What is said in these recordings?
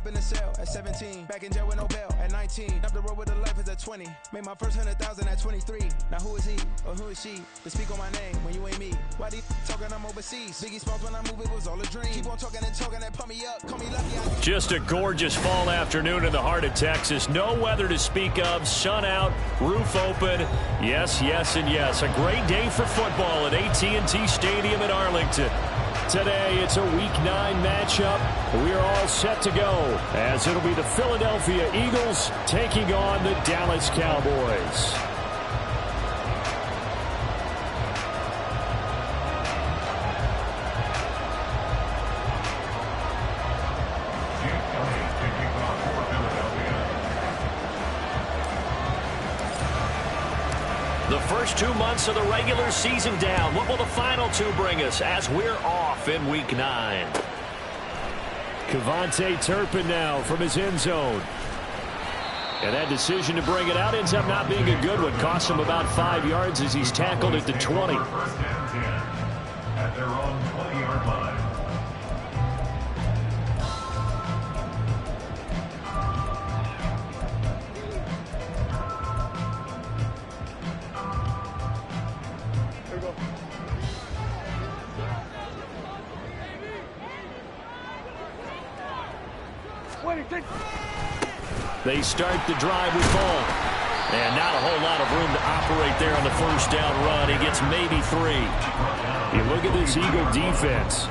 up in the cell at 17. Back in jail with no bail at 19. Up the road with the life is at 20. Made my first 100,000 at 23. Now who is he or who is she to speak on my name when you ain't me? Why they talking I'm overseas? Biggie Smalls when I move it was all a dream. Keep on talking and pump me up. Call me lucky. Just a gorgeous fall afternoon in the heart of Texas. No weather to speak of. Sun out. Roof open. Yes, yes, and yes. A great day for football at AT&T Stadium in Arlington. Today, it's a Week 9 matchup. We are all set to go as it'll be the Philadelphia Eagles taking on the Dallas Cowboys. The first 2 months of the regular season down. What will the final two bring us as we're off in Week 9? Kevontae Turpin now from his end zone. And that decision to bring it out ends up not being a good one. Costs him about 5 yards as he's tackled at the 20. First and 10 at their own 20-yard line. They start the drive with ball. And not a whole lot of room to operate there on the first down run. He gets maybe 3. You look at this Eagle defense.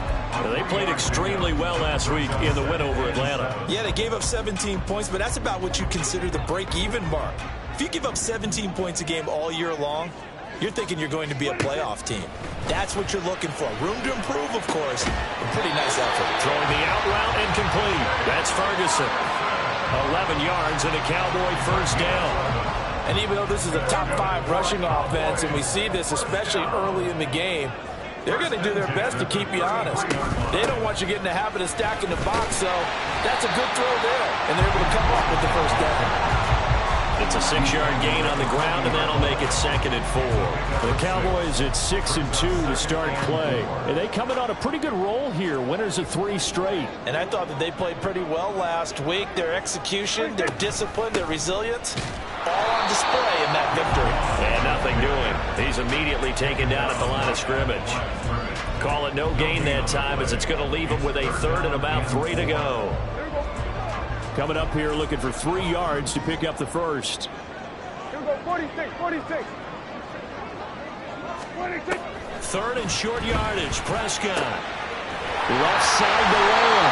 They played extremely well last week in the win over Atlanta. Yeah, they gave up 17 points, but that's about what you consider the break-even mark. If you give up 17 points a game all year long, you're thinking you're going to be a playoff team. That's what you're looking for. Room to improve, of course. A pretty nice effort. Throwing the out route incomplete. That's Ferguson. 11 yards and a Cowboy first down. And even though this is a top 5 rushing offense, and we see this especially early in the game, they're going to do their best to keep you honest. They don't want you getting the habit of stacking the box, so that's a good throw there. And they're able to come up with the first down. It's a 6-yard gain on the ground, and that'll make it 2nd and 4. The Cowboys at 6-2 to start play. And they come in on a pretty good roll here. Winners of 3 straight. And I thought that they played pretty well last week. Their execution, their discipline, their resilience, all on display in that victory. And nothing doing. He's immediately taken down at the line of scrimmage. Call it no gain that time as it's going to leave him with a 3rd and about 3 to go. Coming up here looking for 3 yards to pick up the first. Here we go, 46. 3rd and short yardage. Prescott. Left side to Lamb.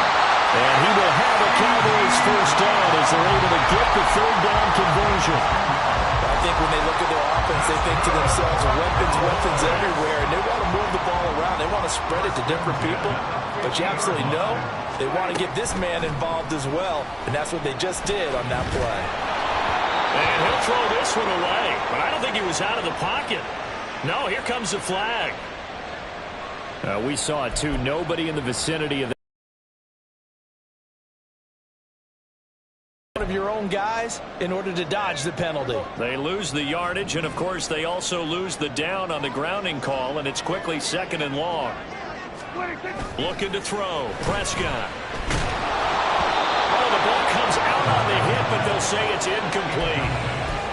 And he will have a Cowboys first down as they're able to get the 3rd down conversion. I think when they look at their offense, they think to themselves, weapons everywhere, and they want to move the ball around. They want to spread it to different people. But you absolutely know they want to get this man involved as well, and that's what they just did on that play. And he'll throw this one away, but I don't think he was out of the pocket. No, here comes the flag. We saw it too. Nobody in the vicinity of that. One of your own guys in order to dodge the penalty. They lose the yardage, and of course they also lose the down on the grounding call, and it's quickly 2nd and long. Looking to throw. Prescott. Oh, the ball comes out on the hit, but they'll say it's incomplete.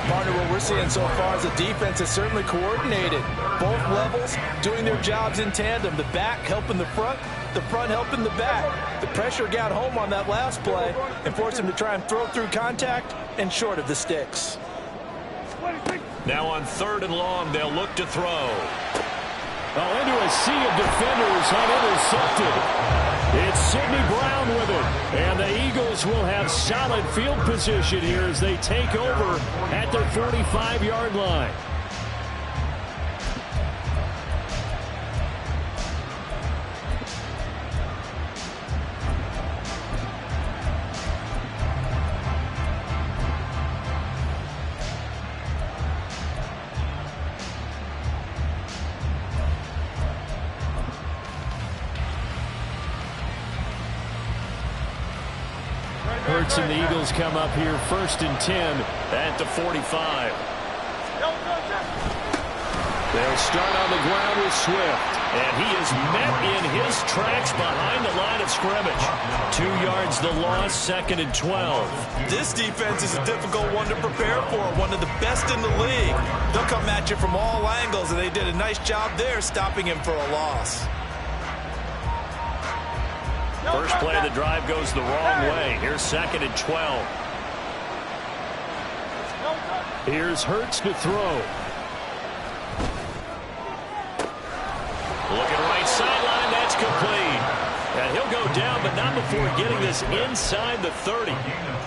Partner, what we're seeing so far is the defense is certainly coordinated. Both levels doing their jobs in tandem. The back helping the front helping the back. The pressure got home on that last play and forced him to try and throw through contact and short of the sticks. Now on 3rd and long, they'll look to throw. Oh, into a sea of defenders and intercepted. It's Sidney Brown with it. And the Eagles will have solid field position here as they take over at their 45-yard line. Hurts and the Eagles come up here 1st and 10 at the 45. They'll start on the ground with Swift. And he is met in his tracks behind the line of scrimmage. 2 yards the loss, 2nd and 12. This defense is a difficult one to prepare for, one of the best in the league. They'll come at you from all angles, and they did a nice job there stopping him for a loss. First play of the drive goes the wrong way. Here's 2nd and 12. Here's Hurts to throw. Looking right sideline, that's complete. And he'll go down, but not before getting this inside the 30.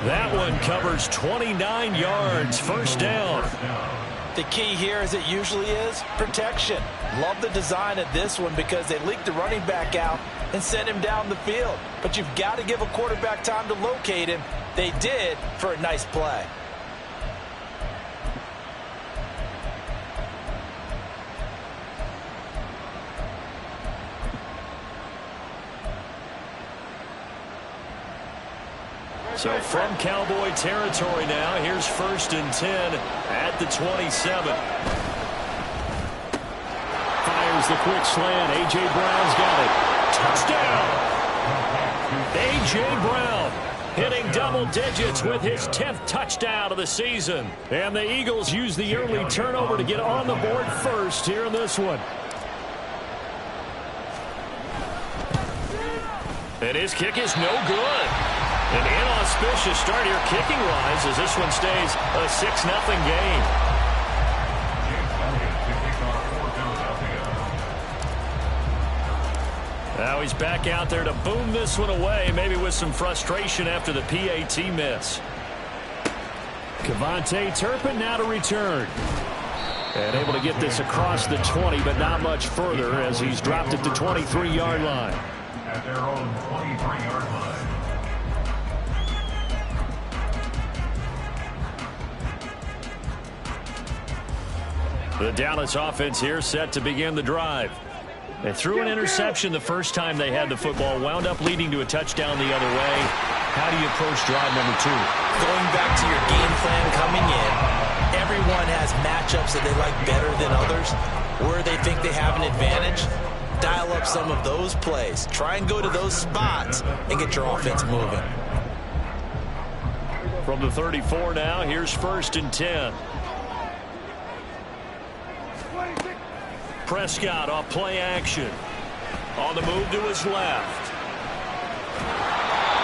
That one covers 29 yards, first down. The key here, as it usually is, protection. Love the design of this one because they leaked the running back out and sent him down the field. But you've got to give a quarterback time to locate him. They did for a nice play. So from Cowboy territory now, here's 1st and 10 at the 27. Fires the quick slant. A.J. Brown's got it. Touchdown! A.J. Brown hitting double digits with his 10th touchdown of the season. And the Eagles use the early turnover to get on the board first here in this one. And his kick is no good. An inauspicious start here kicking-wise as this one stays a 6-0 game. Now he's back out there to boom this one away, maybe with some frustration after the PAT miss. Kevontae Turpin now to return. And able to get this across the 20, but not much further as he's dropped at the 23-yard line. At their own 23-yard line. The Dallas offense here set to begin the drive. They threw an interception the first time they had the football, wound up leading to a touchdown the other way. How do you approach drive number 2? Going back to your game plan coming in, everyone has matchups that they like better than others, where they think they have an advantage. Dial up some of those plays. Try and go to those spots and get your offense moving. From the 34 now, here's 1st and 10. Prescott off play action. On the move to his left.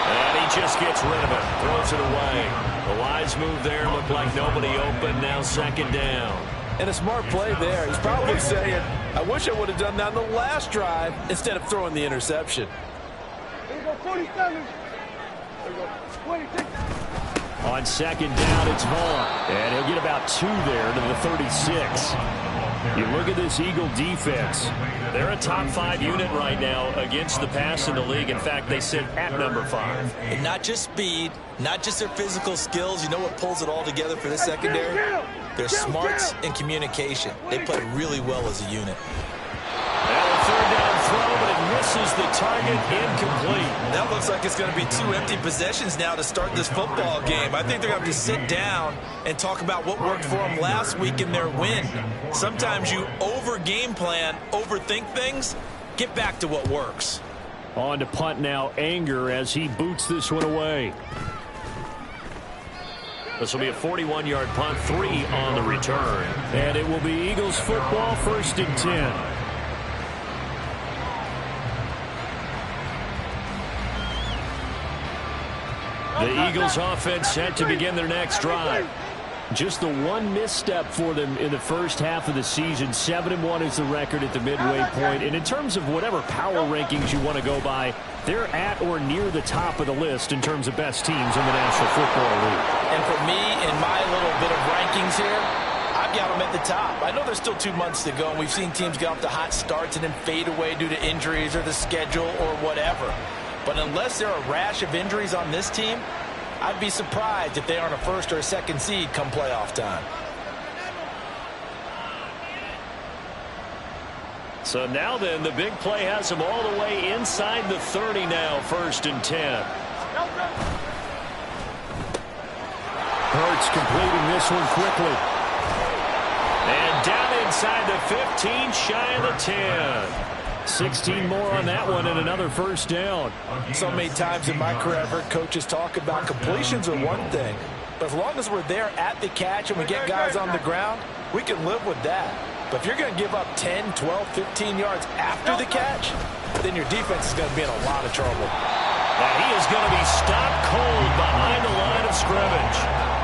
And he just gets rid of it. Throws it away. The wise move there. Looked like nobody open. Now 2nd down. And a smart play there. He's probably saying, I wish I would have done that on the last drive instead of throwing the interception. There you go, 47. There you go, 26. On 2nd down, it's Vaughn. And he'll get about 2 there to the 36. You look at this Eagle defense. They're a top 5 unit right now against the pass in the league. In fact, they sit at number 5. And not just speed, not just their physical skills. You know what pulls it all together for this secondary? Their smarts and communication. They play really well as a unit. And a 3rd down throw, but it misses the target, incomplete. That looks like it's going to be 2 empty possessions now to start this football game. I think they're going to have to sit down and talk about what worked for them last week in their win. Sometimes you over-game plan, overthink things. Get back to what works. On to punt now, Anger, as he boots this one away. This will be a 41-yard punt, 3 on the return. And it will be Eagles football, 1st and 10. The Eagles offense set to begin their next drive. Just the one misstep for them in the first half of the season. 7-1 is the record at the midway point. And in terms of whatever power rankings you want to go by, they're at or near the top of the list in terms of best teams in the National Football League. And for me, in my little bit of rankings here, I've got them at the top. I know there's still 2 months to go, and we've seen teams get off to hot starts and then fade away due to injuries or the schedule or whatever. But unless there are a rash of injuries on this team, I'd be surprised if they aren't a 1st or a 2nd seed come playoff time. So now then, the big play has them all the way inside the 30 now, 1st and 10. Hurts completing this one quickly. And down inside the 15, shy of the 10. 16 more on that one and another first down. So many times in my career, I've heard coaches talk about completions are one thing. But as long as we're there at the catch and we get guys on the ground, we can live with that. But if you're going to give up 10, 12, 15 yards after the catch, then your defense is going to be in a lot of trouble. And he is going to be stopped cold behind the line of scrimmage.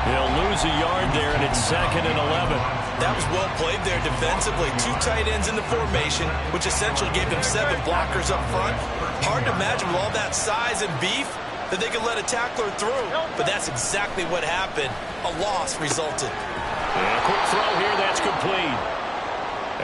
He'll lose a yard there, and it's 2nd and 11. That was well played there defensively. 2 tight ends in the formation, which essentially gave them 7 blockers up front. Hard to imagine with all that size and beef that they could let a tackler through. But that's exactly what happened. A loss resulted. And a quick throw here, that's complete.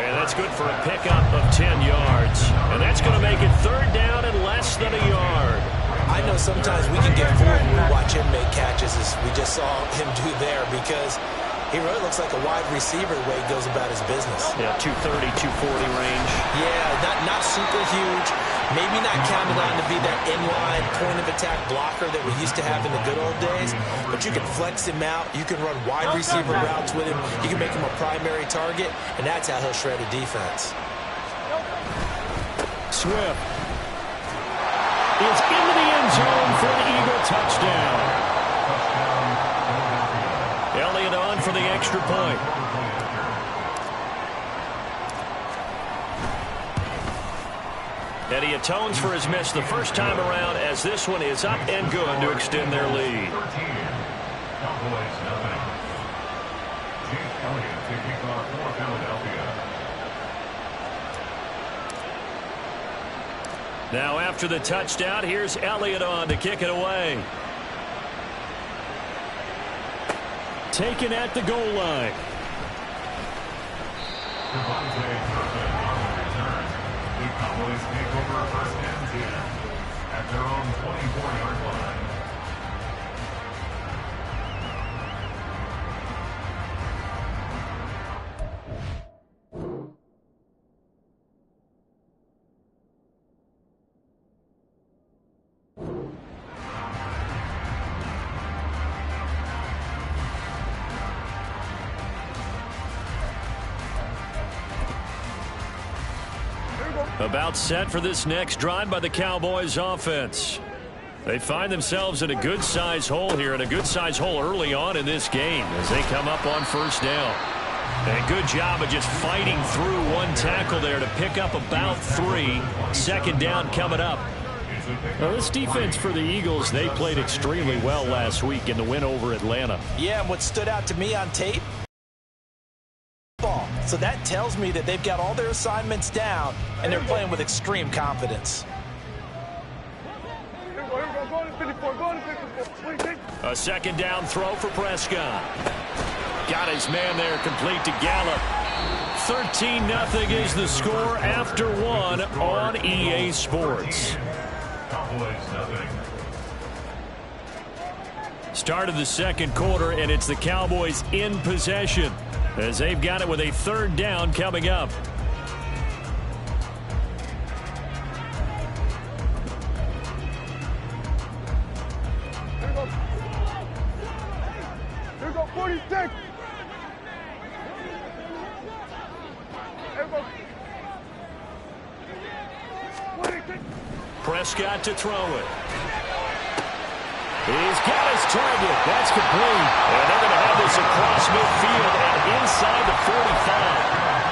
And that's good for a pickup of 10 yards. And that's going to make it 3rd down and less than a yard. I know sometimes we can get fooled when we watch him make catches, as we just saw him do there, because he really looks like a wide receiver the way he goes about his business. Yeah, 230, 240 range. Yeah, not super huge. Maybe not counted on to be that inline point-of-attack blocker that we used to have in the good old days, but you can flex him out. You can run wide receiver routes with him. You can make him a primary target, and that's how he'll shred a defense. Swift is into the end zone for the Eagle touchdown. Elliott on for the extra point. And he atones for his miss the first time around, as this one is up and good to extend their lead. Cowboys nothing. Jake Elliott to kick off for Philadelphia. Now after the touchdown, here's Elliott on to kick it away. Taken at the goal line. The Cowboys take over 1st and 10 at their own 24-yard line. About set for this next drive by the Cowboys offense. They find themselves in a good-size hole here, and a good-size hole early on in this game as they come up on 1st down. And a good job of just fighting through one tackle there to pick up about 3. 2nd down coming up. Now, this defense for the Eagles, they played extremely well last week in the win over Atlanta. Yeah, and what stood out to me on tape, so that tells me that they've got all their assignments down and they're playing with extreme confidence. A 2nd down throw for Prescott. Got his man there, complete to Gallup. 13-0 is the score after 1 on EA Sports. Cowboys nothing. Start of the 2nd quarter, and it's the Cowboys in possession as they've got it with a 3rd down coming up. Here we go, 46. Prescott to throw it. He's got his target. That's complete. And they're going to have this across midfield and inside the 45.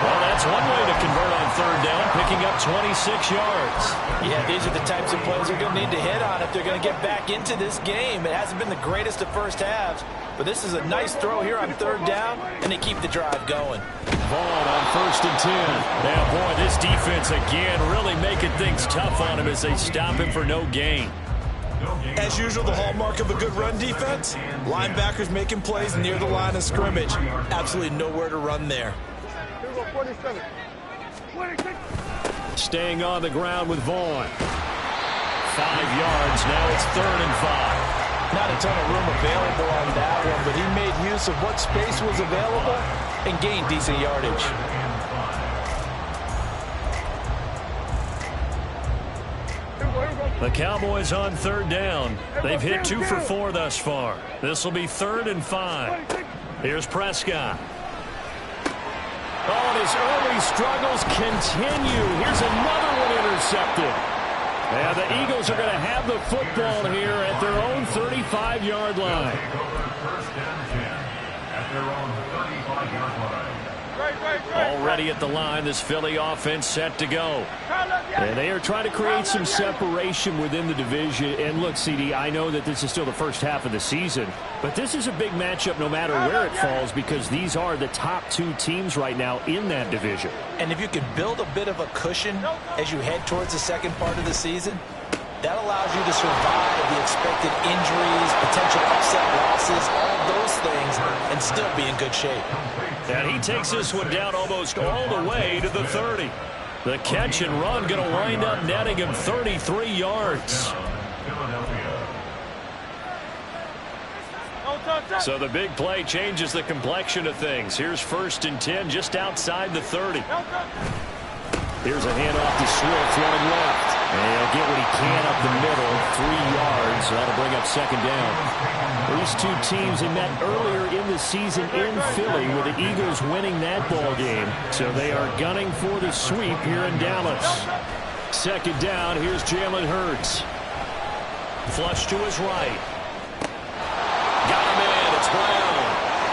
Well, that's one way to convert on 3rd down, picking up 26 yards. Yeah, these are the types of plays they're going to need to hit on if they're going to get back into this game. It hasn't been the greatest of first halves, but this is a nice throw here on 3rd down, and they keep the drive going. Vaughn on 1st and 10. Now, boy, this defense again really making things tough on him as they stop him for no gain. As usual, the hallmark of a good run defense, linebackers making plays near the line of scrimmage. Absolutely nowhere to run there. Here we go, 47. 26. Staying on the ground with Vaughn. 5 yards. Now it's 3rd and 5. Not a ton of room available on that one, but he made use of what space was available and gained decent yardage. The Cowboys on 3rd down. They've hit 2 for 4 thus far. This will be 3rd and 5. Here's Prescott. Oh, and his early struggles continue. Here's another one in intercepted. And the Eagles are going to have the football here at their own 35-yard line. First and 10 at their own 35-yard line. Already at the line, this Philly offense set to go. And they are trying to create some separation within the division. And look, CD, I know that this is still the first half of the season, but this is a big matchup no matter where it falls because these are the top two teams right now in that division. And if you can build a bit of a cushion as you head towards the second part of the season, that allows you to survive the expected injuries, potential upset losses, all those things, and still be in good shape. And he takes this one down almost all the way to the 30. The catch and run going to wind up netting him 33 yards. So the big play changes the complexion of things. Here's 1st and 10 just outside the 30. Here's a handoff to Swift running left. And he'll get what he can up the middle, 3 yards. So that'll bring up 2nd down. These two teams they met earlier in the season in Philly with the Eagles winning that ball game. So they are gunning for the sweep here in Dallas. 2nd down, here's Jalen Hurts. Flush to his right. Got him in, it's Brown.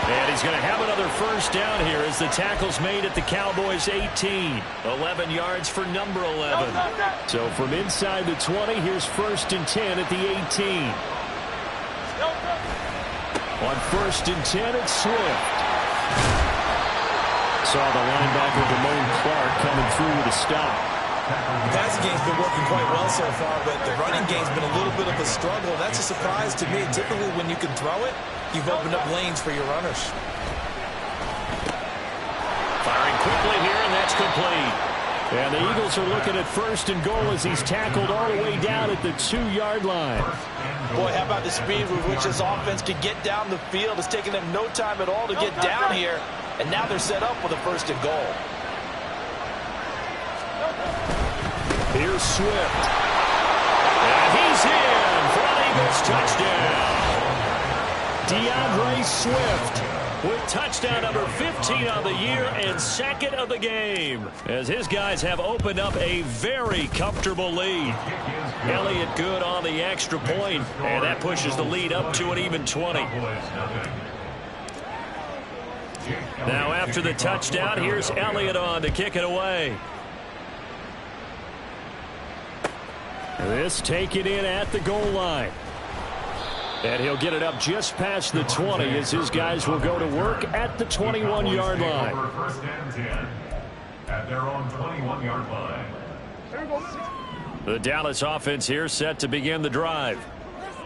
And he's going to have another 1st down here as the tackle's made at the Cowboys' 18. 11 yards for number 11. So from inside the 20, here's 1st and 10 at the 18. On 1st and 10, it's Swift. Saw the linebacker, Damone Clark, coming through with a stop. The passing game's been working quite well so far, but the running game's been a little bit of a struggle. That's a surprise to me. Typically, when you can throw it, you've opened up lanes for your runners. Firing quickly here, and that's complete. And the Eagles are looking at 1st and goal as he's tackled all the way down at the 2-yard line. Boy, how about the speed with which this offense could get down the field? It's taken them no time at all to get down here, and now they're set up with a 1st and goal. Here's Swift. And he's in for an Eagles touchdown. DeAndre Swift with touchdown number 15 on the year and 2nd of the game, as his guys have opened up a very comfortable lead. Elliott good on the extra point, and that pushes the lead up to an even 20. Now after the touchdown, here's Elliott on to kick it away. This taken in at the goal line. And he'll get it up just past the 20 as his guys will go to work at the 21-yard line. 1st and 10 at their own 21-yard line. The Dallas offense here set to begin the drive.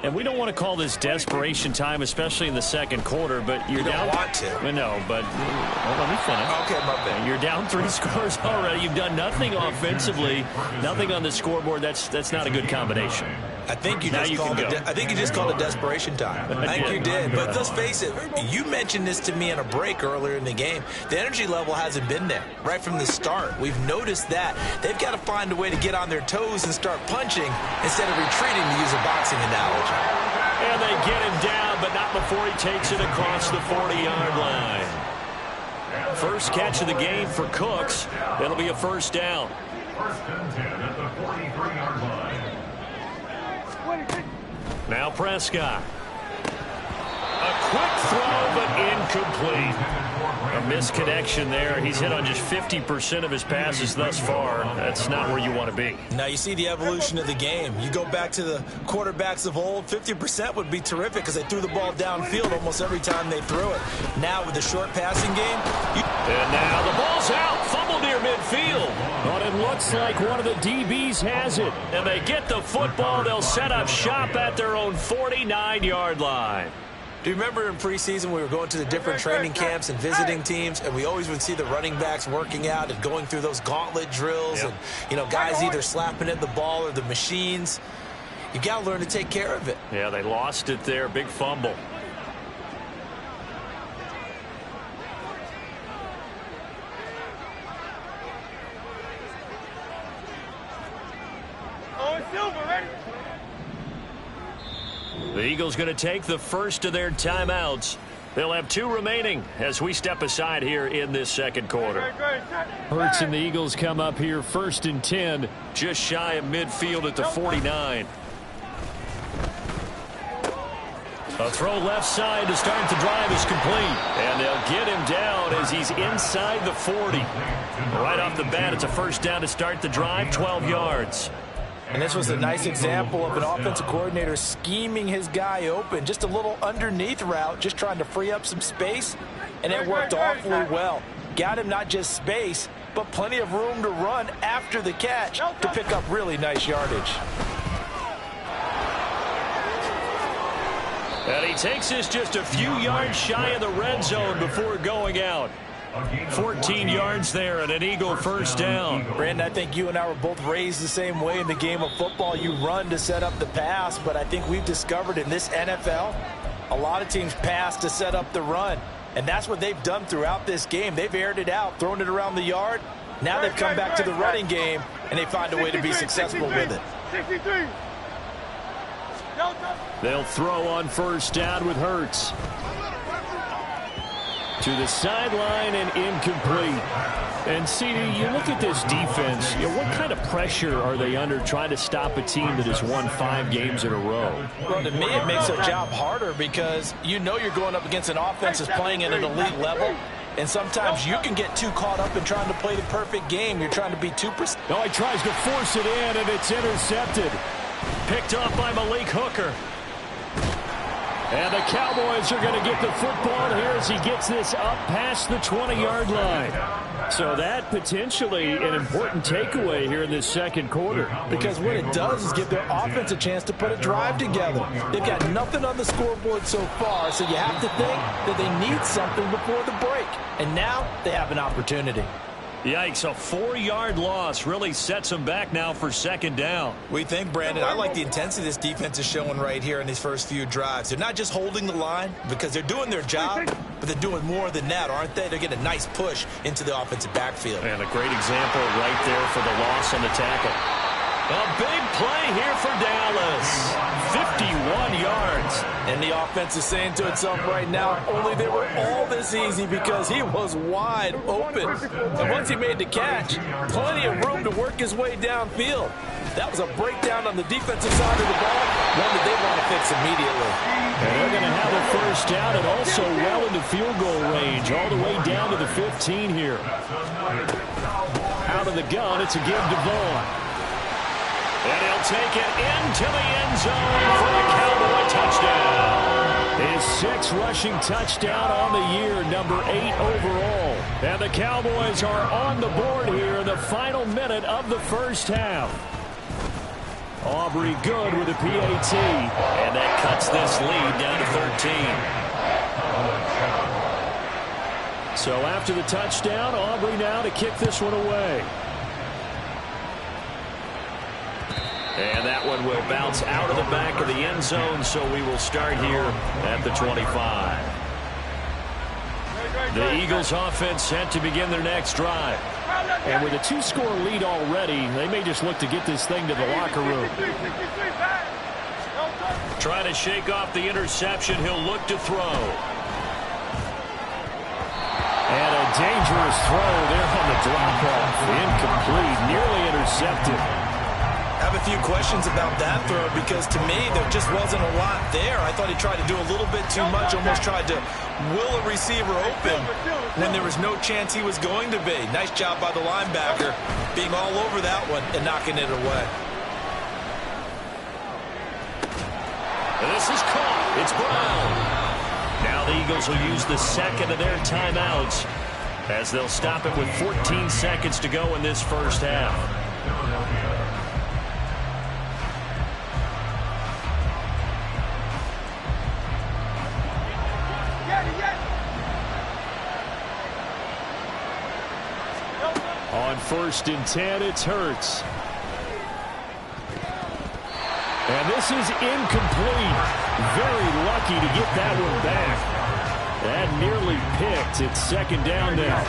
And we don't want to call this desperation time, especially in the second quarter, but you're down. You don't want to. No, but let me finish. Okay, my bad. You're down 3 scores already. You've done nothing offensively, nothing on the scoreboard. That's not a good combination. I think you just called it desperation time. I think you did. But let's face it, you mentioned this to me in a break earlier in the game. The energy level hasn't been there right from the start. We've noticed that. They've got to find a way to get on their toes and start punching instead of retreating, to use a boxing analogy. And they get him down, but not before he takes it across the 40-yard line. First catch of the game for Cooks. It'll be a 1st down. 1st and 10 at the 43-yard line. Now Prescott. A quick throw, but incomplete. A misconnection there. He's hit on just 50% of his passes thus far. That's not where you want to be. Now you see the evolution of the game. You go back to the quarterbacks of old, 50% would be terrific because they threw the ball downfield almost every time they threw it. Now with the short passing game. And now the ball's out. Fumble near midfield. But it looks like one of the DBs has it. And they get the football. They'll set up shop at their own 49-yard line. Do you remember in preseason we were going to the different training camps and visiting teams, and we always would see the running backs working out and going through those gauntlet drills, and guys either slapping at the ball or the machines. You got to learn to take care of it. Yeah, they lost it there. Big fumble. The Eagles going to take the first of their timeouts They'll have 2 remaining as we step aside here in this second quarter. Hurts and the Eagles come up here 1st and 10, just shy of midfield at the 49. A throw left side to start the drive is complete. And they'll get him down as he's inside the 40. Right off the bat, it's a first down to start the drive, 12 yards. And this was a nice example of an offensive coordinator scheming his guy open. Just a little underneath route, just trying to free up some space. And it worked awfully well. Got him not just space, but plenty of room to run after the catch to pick up really nice yardage. And he takes this just a few yards shy of the red zone before going out. 14 yards there and an Eagle first down. Brandon, I think you and I were both raised the same way in the game of football. You run to set up the pass, but I think we've discovered in this NFL, a lot of teams pass to set up the run. And that's what they've done throughout this game. They've aired it out, thrown it around the yard. Now they've come back to the running game, and they find a way to be successful with it. 63. They'll throw on first down with Hurts. To the sideline and incomplete. And CD, you look at this defense, what kind of pressure are they under trying to stop a team that has won 5 games in a row? Well, to me, it makes their job harder because you know you're going up against an offense that's playing at an elite level. And sometimes you can get too caught up in trying to play the perfect game. You're trying to be too precise. No, he tries to force it in, and it's intercepted. Picked off by Malik Hooker. And the Cowboys are going to get the football here as he gets this up past the 20-yard line. So that potentially an important takeaway here in this second quarter. Because what it does is give their offense a chance to put a drive together. They've got nothing on the scoreboard so far, so you have to think that they need something before the break. And now they have an opportunity. Yikes, a 4-yard loss really sets them back now for second down. We think, Brandon, I like the intensity this defense is showing right here in these first few drives. They're not just holding the line because they're doing their job, but they're doing more than that, aren't they? They're getting a nice push into the offensive backfield. And a great example right there for the loss on the tackle. A big play here for Dallas. 51 yards. And the offense is saying to itself right now, only they were all this easy because he was wide open. And once he made the catch, plenty of room to work his way downfield. That was a breakdown on the defensive side of the ball, one that they want to fix immediately. And they're going to have a first down and also well into field goal range, all the way down to the 15 here. Out of the gun, it's a give to Vaughn. And he'll take it into the end zone for the Cowboy touchdown. His 6th rushing touchdown on the year, number 8 overall. And the Cowboys are on the board here in the final minute of the first half. Aubrey good with a PAT. And that cuts this lead down to 13. So after the touchdown, Aubrey now to kick this one away. And that one will bounce out of the back of the end zone, so we will start here at the 25. The Eagles offense set to begin their next drive. And with a 2-score lead already, they may just look to get this thing to the locker room. Try to shake off the interception. He'll look to throw. And a dangerous throw there on the drop-off. Incomplete, nearly intercepted. I have a few questions about that throw because to me there just wasn't a lot there. I thought he tried to do a little bit too much, almost tried to will a receiver open when there was no chance he was going to be. Nice job by the linebacker being all over that one and knocking it away. And this is caught. It's Brown. Now the Eagles will use the second of their timeouts as they'll stop it with 14 seconds to go in this first half. On 1st and 10, it's Hurts. And this is incomplete. Very lucky to get that one back. That nearly picked. It's second down now.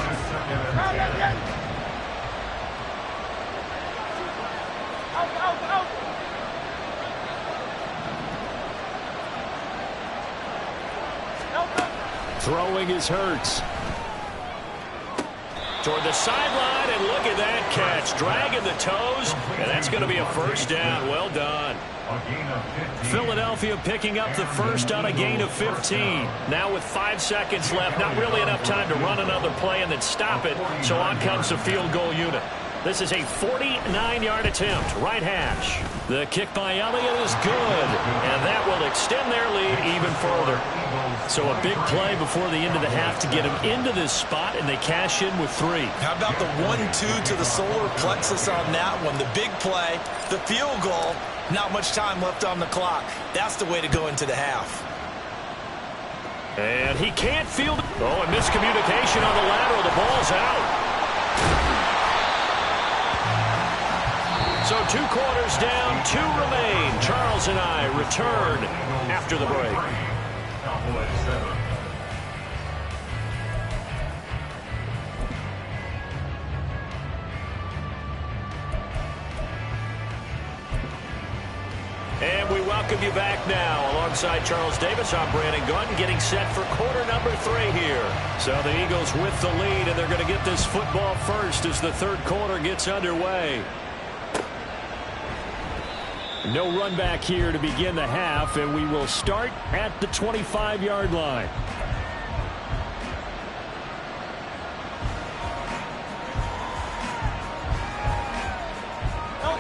Throwing is Hurts. Toward the sideline, and look at that catch. Dragging the toes, and that's going to be a first down. Well done. Philadelphia picking up the first on a gain of 15. Now with 5 seconds left, not really enough time to run another play and then stop it, so on comes the field goal unit. This is a 49-yard attempt, right hash. The kick by Elliott is good, and that will extend their lead even further. So a big play before the end of the half to get them into this spot, and they cash in with 3. How about the 1-2 to the solar plexus on that one? The big play, the field goal, not much time left on the clock. That's the way to go into the half. And he can't field it. Oh, and miscommunication on the lateral. The ball's out. So 2 quarters down, 2 remain. Charles and I return after the break. Cowboy 7. And we welcome you back now. Alongside Charles Davis, I'm Brandon Gunn, getting set for quarter number 3 here. So the Eagles with the lead, and they're going to get this football first as the third quarter gets underway. No run back here to begin the half, and we will start at the 25-yard line.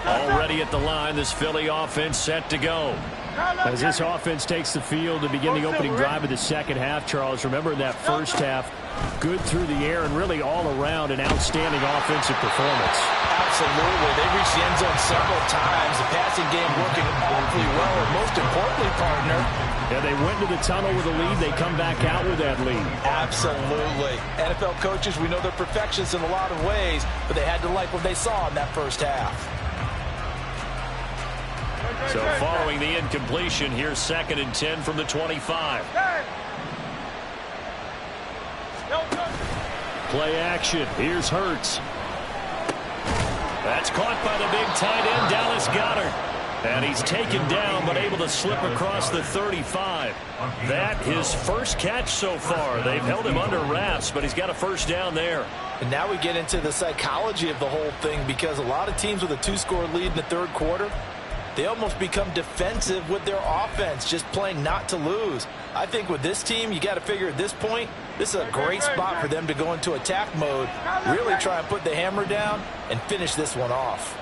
Already at the line, this Philly offense set to go. As this offense takes the field to begin the opening drive of the second half, Charles, remember in that first half, good through the air and really all around an outstanding offensive performance. Absolutely. They reached the end zone several times. The passing game working awfully well, and most importantly, partner, yeah, they went to the tunnel with a lead. They come back out with that lead. Absolutely. NFL coaches, we know they're perfectionists in a lot of ways, but they had to like what they saw in that first half. So following the incompletion, here's 2nd and 10 from the 25. Play action. Here's Hurts. That's caught by the big tight end, Dallas Goedert. And he's taken down, but able to slip across the 35. That his first catch so far. They've held him under wraps, but he's got a first down there. And now we get into the psychology of the whole thing, because a lot of teams with a 2-score lead in the third quarter, they almost become defensive with their offense, just playing not to lose. I think with this team, you got to figure at this point, this is a great spot for them to go into attack mode, really try and put the hammer down and finish this one off.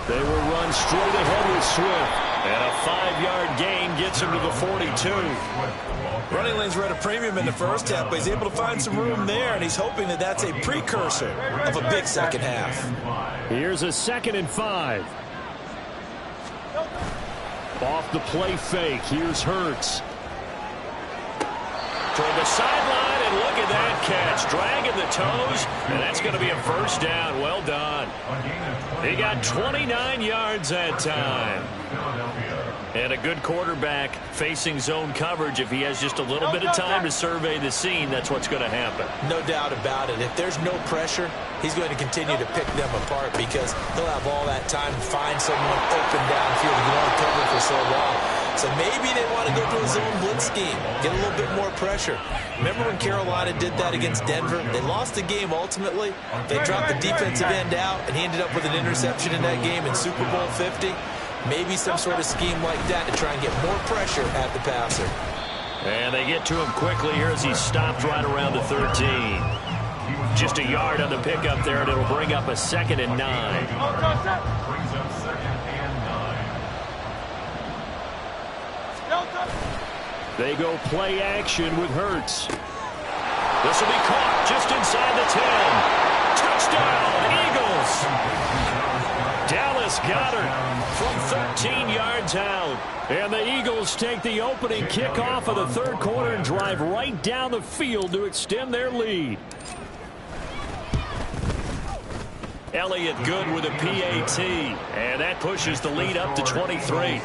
They will run straight ahead with Swift. And a 5-yard gain gets him to the 42. Running lanes were at a premium in the first half, but he's able to find some room there, and he's hoping that that's a precursor of a big second half. Here's a 2nd and 5. Off the play fake. Here's Hurts. Toward the sideline, and look at that catch. Dragging the toes, and that's going to be a first down. Well done. He got 29 yards that time. And a good quarterback facing zone coverage. If he has just a little bit of time to survey the scene, that's what's going to happen. No doubt about it. If there's no pressure, he's going to continue to pick them apart, because he'll have all that time to find someone open downfield. He can only cover for so long. So maybe they want to go to a zone blitz scheme, get a little bit more pressure. Remember when Carolina did that against Denver? They lost the game ultimately. They dropped the defensive end out, and he ended up with an interception in that game in Super Bowl 50. Maybe some sort of scheme like that to try and get more pressure at the passer. And they get to him quickly here as he stopped right around the 13. Just a yard on the pickup there, and it'll bring up a 2nd and 9. Brings up 2nd and 9. They go play action with Hurts. This will be caught just inside the 10. Touchdown, Eagles! Dallas Goedert from 13 yards out. And the Eagles take the opening kickoff of the third quarter and drive right down the field to extend their lead. Elliott good with a PAT. And that pushes the lead up to 23.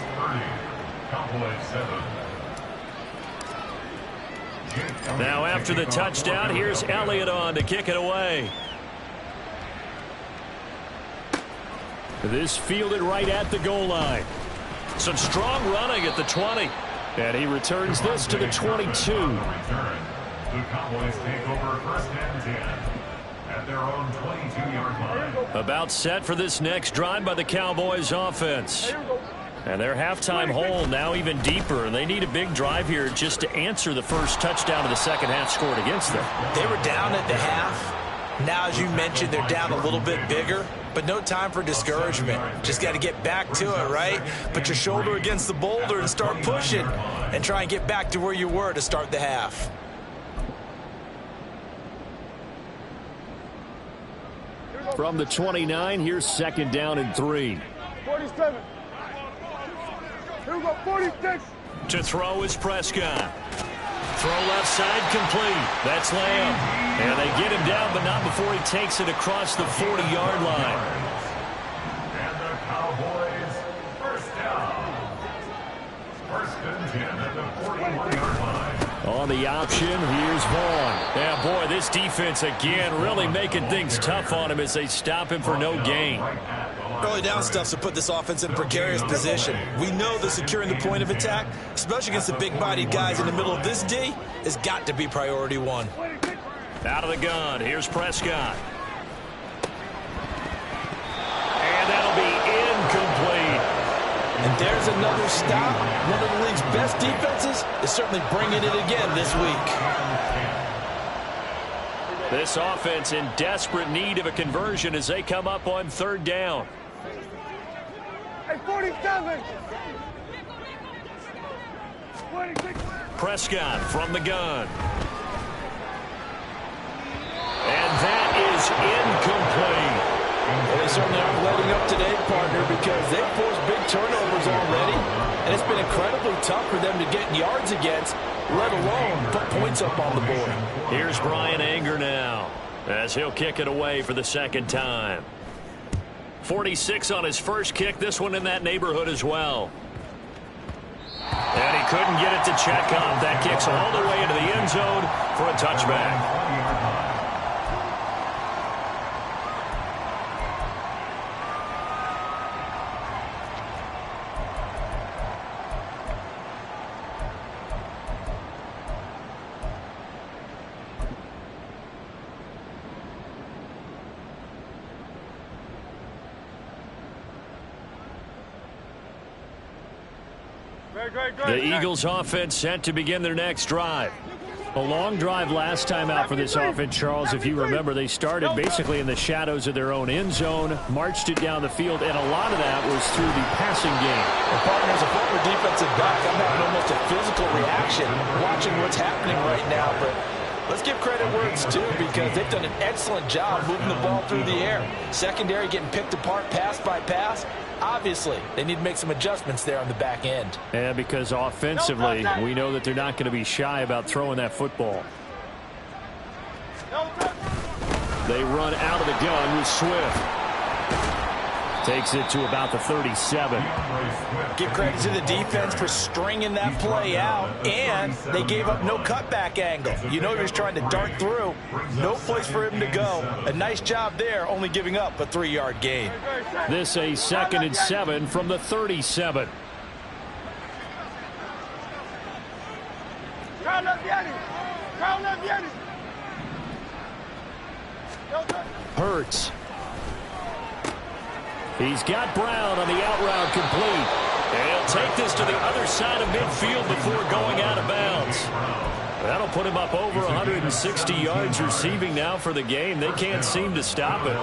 Now after the touchdown, here's Elliott on to kick it away. This fielded right at the goal line. Some strong running at the 20. And he returns this to the 22. The Cowboys take over first and 10 at their own 22-yard line. About set for this next drive by the Cowboys offense. And their halftime hole now even deeper. And they need a big drive here just to answer the first touchdown of the second half scored against them. They were down at the half. Now, as you mentioned, they're down a little bit bigger, but no time for discouragement. Just got to get back to it, right? Put your shoulder against the boulder and start pushing and try and get back to where you were to start the half. From the 29, here's second down and 3. 47. Here we go, 46. To throw is Prescott. Throw left side complete. That's Lamb. And they get him down, but not before he takes it across the 40-yard line. And the Cowboys first down. First and 10 at the 41-yard line. On the option, here's Vaughn. Yeah, boy, this defense again really making things tough on him as they stop him for no gain. Early down stuff's to put this offense in a precarious position. We know that securing the point of attack, especially against the big-bodied guys in the middle of this D, has got to be priority one. Out of the gun, here's Prescott. And that'll be incomplete. And there's another stop. One of the league's best defenses is certainly bringing it again this week. This offense in desperate need of a conversion as they come up on third down. Hey, 47. 26. Prescott from the gun. And that is incomplete. Well, they certainly aren't letting up today, partner, because they've forced big turnovers already, and it's been incredibly tough for them to get yards against, let alone put points up on the board. Here's Brian Anger now as he'll kick it away for the second time. 46 on his first kick, this one in that neighborhood as well. And he couldn't get it to check up. That kicks all the way into the end zone for a touchback. The Eagles offense set to begin their next drive. A long drive last time out for this offense, Charles. If you remember, they started basically in the shadows of their own end zone, marched it down the field, and a lot of that was through the passing game. Well, partner, as a former defensive back, I'm having almost a physical reaction watching what's happening right now, but let's give credit where it's due because they've done an excellent job moving the ball through the air. Secondary getting picked apart pass by pass. Obviously, they need to make some adjustments there on the back end. Yeah, because offensively, we know that they're not going to be shy about throwing that football. They run out of the gun with Swift. Takes it to about the 37. Give credit to the defense for stringing that play out, and they gave up no cutback angle. You know he was trying to dart through. No place for him to go. A nice job there, only giving up a 3-yard gain. This a 2nd and 7 from the 37. Hurts. He's got Brown on the out route complete. And he'll take this to the other side of midfield before going out of bounds. That'll put him up over 160 yards receiving now for the game. They can't seem to stop it.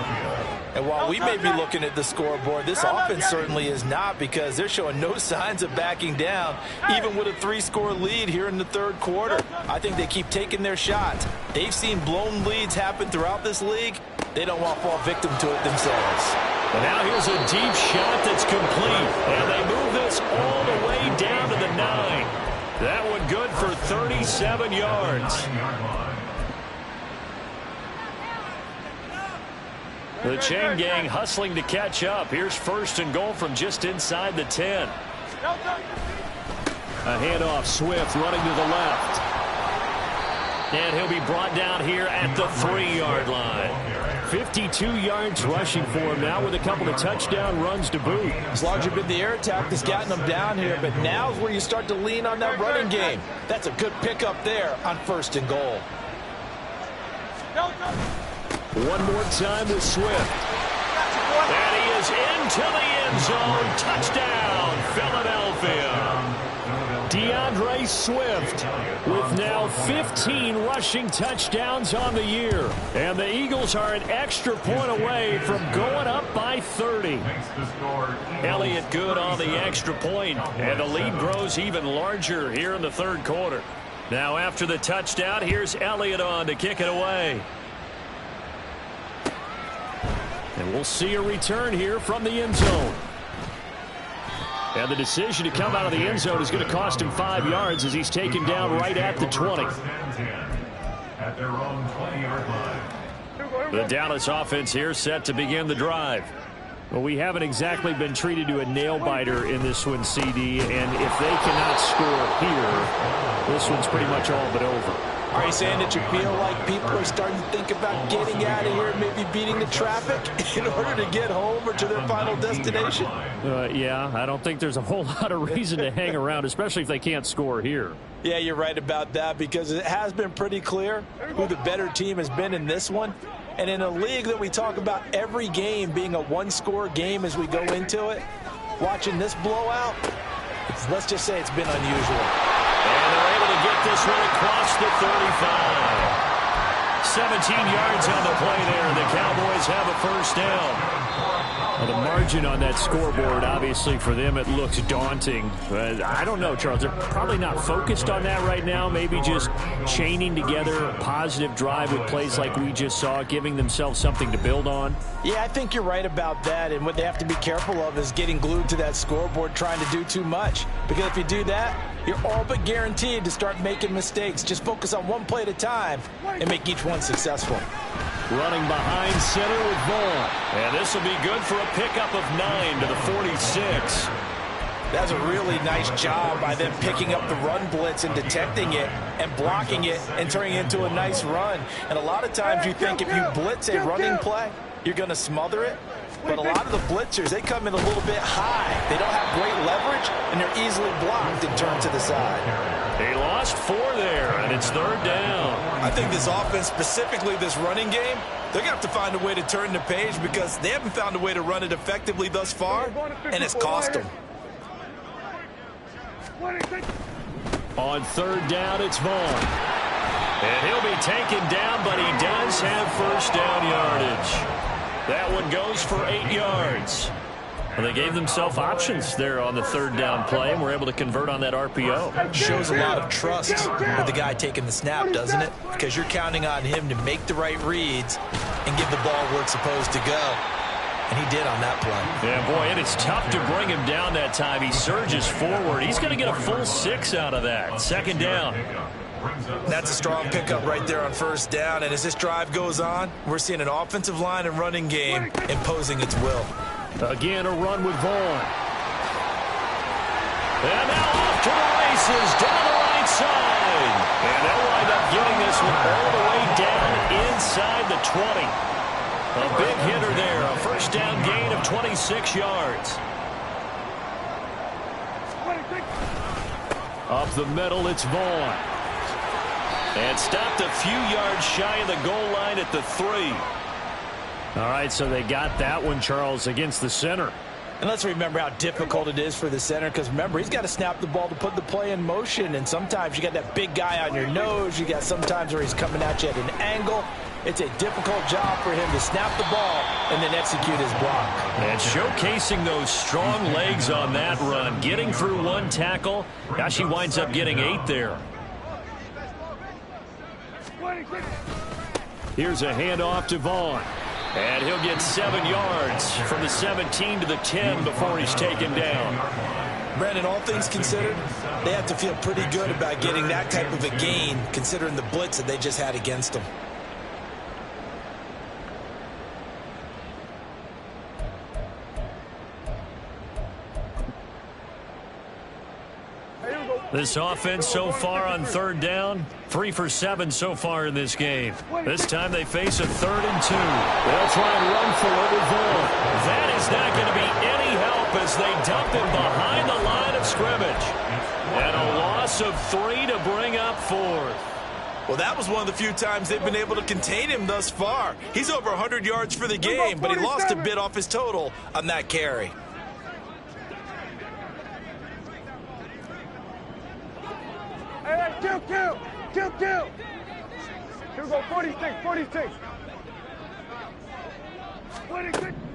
And while we may be looking at the scoreboard, this offense certainly is not because they're showing no signs of backing down, even with a 3-score lead here in the third quarter. I think they keep taking their shots. They've seen blown leads happen throughout this league. They don't want to fall victim to it themselves. And now here's a deep shot that's complete. And they move this all the way down to the 9. That one good for 37 yards. The chain gang hustling to catch up. Here's 1st and goal from just inside the 10. A handoff, Swift running to the left. And he'll be brought down here at the 3-yard line. 52 yards rushing for him now with a couple of touchdown runs to boot. It's largely been the air attack that's gotten them down here, but now's where you start to lean on that running game. That's a good pickup there on 1st and goal. One more time with Swift. And he is into the end zone. Touchdown, Philadelphia. DeAndre Swift with now 15 rushing touchdowns on the year. And the Eagles are an extra point away from going up by 30. Elliott good on the extra point, and the lead grows even larger here in the 3rd quarter. Now after the touchdown, here's Elliott on to kick it away. And we'll see a return here from the end zone. And the decision to come out of the end zone is going to cost him 5 yards as he's taken down right at the 20. At their own 20-yard line. The Dallas offense here set to begin the drive. Well, we haven't exactly been treated to a nail-biter in this one, CD, and if they cannot score here, this one's pretty much all but over. Are you saying that you feel like people are starting to think about getting out of here, maybe beating the traffic in order to get home or to their final destination? Yeah, I don't think there's a whole lot of reason to hang around, especially if they can't score here. Yeah, you're right about that, because it has been pretty clear who the better team has been in this one. And in a league that we talk about every game being a one-score game as we go into it, watching this blowout, let's just say it's been unusual. And they're able to get this one across the 35. 17 yards on the play there. The Cowboys have a 1st down. Well, the margin on that scoreboard, obviously, for them, it looks daunting. But I don't know, Charles. They're probably not focused on that right now. Maybe just chaining together a positive drive with plays like we just saw, giving themselves something to build on. Yeah, I think you're right about that. And what they have to be careful of is getting glued to that scoreboard, trying to do too much. Because if you do that, you're all but guaranteed to start making mistakes. Just focus on one play at a time and make each one successful. Running behind center with Vaughn. And this will be good for a pickup of 9 to the 46. That's a really nice job by them picking up the run blitz and detecting it and blocking it and turning it into a nice run. And a lot of times you think if you blitz a running play, you're going to smother it. But a lot of the blitzers, they come in a little bit high. They don't have great leverage, and they're easily blocked and turned to the side. They lost 4 there, and it's 3rd down. I think this offense, specifically this running game, they're going to have to find a way to turn the page because they haven't found a way to run it effectively thus far, and it's cost them. On 3rd down, it's Vaughn. And he'll be taken down, but he does have 1st down yardage. That one goes for 8 yards. Well, they gave themselves options there on the 3rd down play, and were able to convert on that RPO. Shows a lot of trust with the guy taking the snap, doesn't it? Because you're counting on him to make the right reads and give the ball where it's supposed to go. And he did on that play. Yeah, boy, and it's tough to bring him down that time. He surges forward. He's going to get a full 6 out of that. 2nd down. That's a strong pickup right there on 1st down. And as this drive goes on, we're seeing an offensive line and running game imposing its will. Again, a run with Vaughn. And now off to the races down the right side. And they'll wind up getting this one all the way down inside the 20. A big hitter there. A 1st down gain of 26 yards. Up the middle, it's Vaughn. And stopped a few yards shy of the goal line at the 3. All right, so they got that one, Charles, against the center. And let's remember how difficult it is for the center, because remember, he's got to snap the ball to put the play in motion, and sometimes you got that big guy on your nose. You got sometimes where he's coming at you at an angle. It's a difficult job for him to snap the ball and then execute his block. And showcasing those strong legs on that run, getting through 1 tackle. Now she winds up getting 8 there. Here's a handoff to Vaughn. And he'll get 7 yards from the 17 to the 10 before he's taken down. Brandon, all things considered, they have to feel pretty good about getting that type of a gain, considering the blitz that they just had against them. This offense so far on third down, 3 for 7 so far in this game. This time they face a 3rd and 2. They'll try and run for it with Vaughn. That is not going to be any help as they dump him behind the line of scrimmage. And a loss of 3 to bring up 4th. Well, that was one of the few times they've been able to contain him thus far. He's over 100 yards for the game, but he lost a bit off his total on that carry. Hey, kill. Here we go, 46.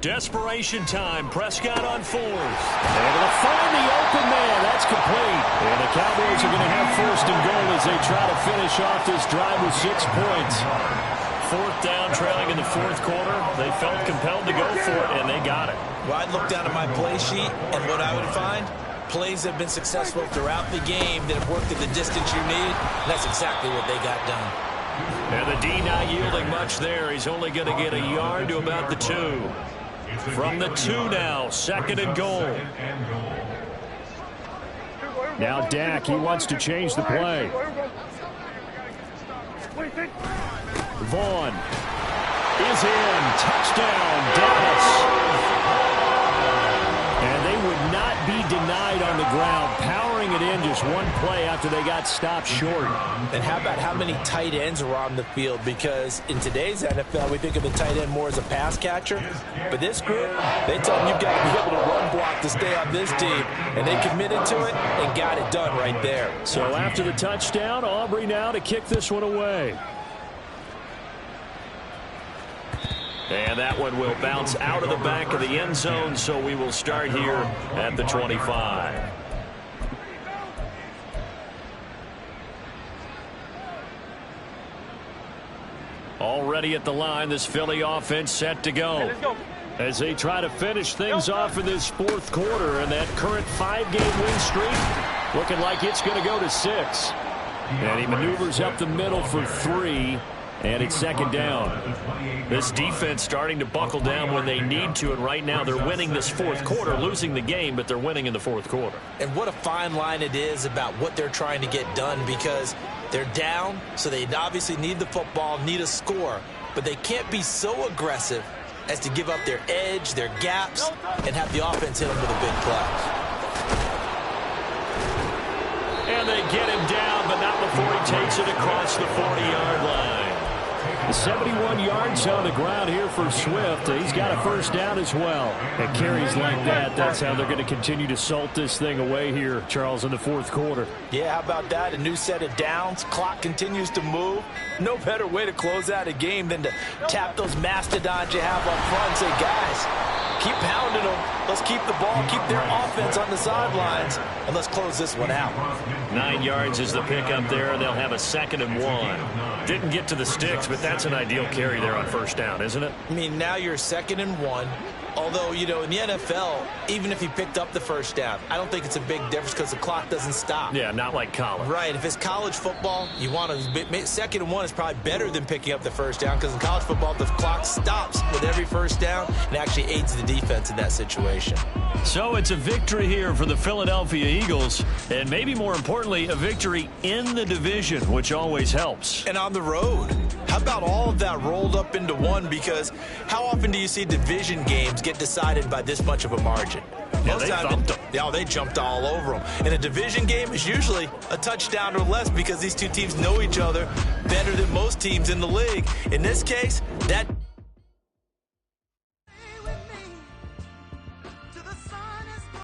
Desperation time. Prescott on 4th. Able to find the open man. That's complete. And the Cowboys are going to have 1st and goal as they try to finish off this drive with 6 points. 4th down, trailing in the 4th quarter. They felt compelled to go for it, and they got it. Well, I'd look down at my play sheet, and what I would find, plays have been successful throughout the game that have worked at the distance you need. And that's exactly what they got done. And the D not yielding much there. He's only going to get a yard to about the 2. From the 2 now, 2nd and goal. Now Dak, he wants to change the play. Vaughn is in. Touchdown, Dallas. And they would not be denied on the ground, powering it in just one play after they got stopped short. And how about how many tight ends were on the field? Because in today's NFL, we think of the tight end more as a pass catcher. But this group, they tell them you've got to be able to run block to stay on this team. And they committed to it and got it done right there. So after the touchdown, Aubrey now to kick this one away. And that one will bounce out of the back of the end zone, so we will start here at the 25. Already at the line, this Philly offense set to go. As they try to finish things off in this 4th quarter, and that current 5-game win streak looking like it's going to go to 6. And he maneuvers up the middle for 3. And it's 2nd down. This defense starting to buckle down when they need to, and right now they're winning this 4th quarter, losing the game, but they're winning in the 4th quarter. And what a fine line it is about what they're trying to get done, because they're down, so they obviously need the football, need a score, but they can't be so aggressive as to give up their edge, their gaps, and have the offense hit them with a big play. And they get him down, but not before he takes it across the 40-yard line. 71 yards on the ground here for Swift. He's got a 1st down as well. And carries like that, that's how they're going to continue to salt this thing away here, Charles, in the 4th quarter. Yeah, how about that? A new set of downs. Clock continues to move. No better way to close out a game than to tap those mastodons you have up front and say, guys, keep pounding them. Let's keep the ball, keep their offense on the sidelines, and let's close this one out. 9 yards is the pickup there. They'll have a 2nd and 1. Didn't get to the sticks, but that's an ideal carry there on 1st down, isn't it? I mean, now you're 2nd and 1. Although, you know, in the NFL, even if he picked up the 1st down, I don't think it's a big difference because the clock doesn't stop. Yeah, not like college. Right. If it's college football, you want to 2nd and 1 is probably better than picking up the 1st down, because in college football, the clock stops with every 1st down and actually aids the defense in that situation. So it's a victory here for the Philadelphia Eagles, and maybe more importantly, a victory in the division, which always helps. And on the road. How about all of that rolled up into one? Because how often do you see division games get decided by this much of a margin? Yeah, they thumped them. Yeah, they jumped all over them. And a division game is usually a touchdown or less because these two teams know each other better than most teams in the league. In this case, that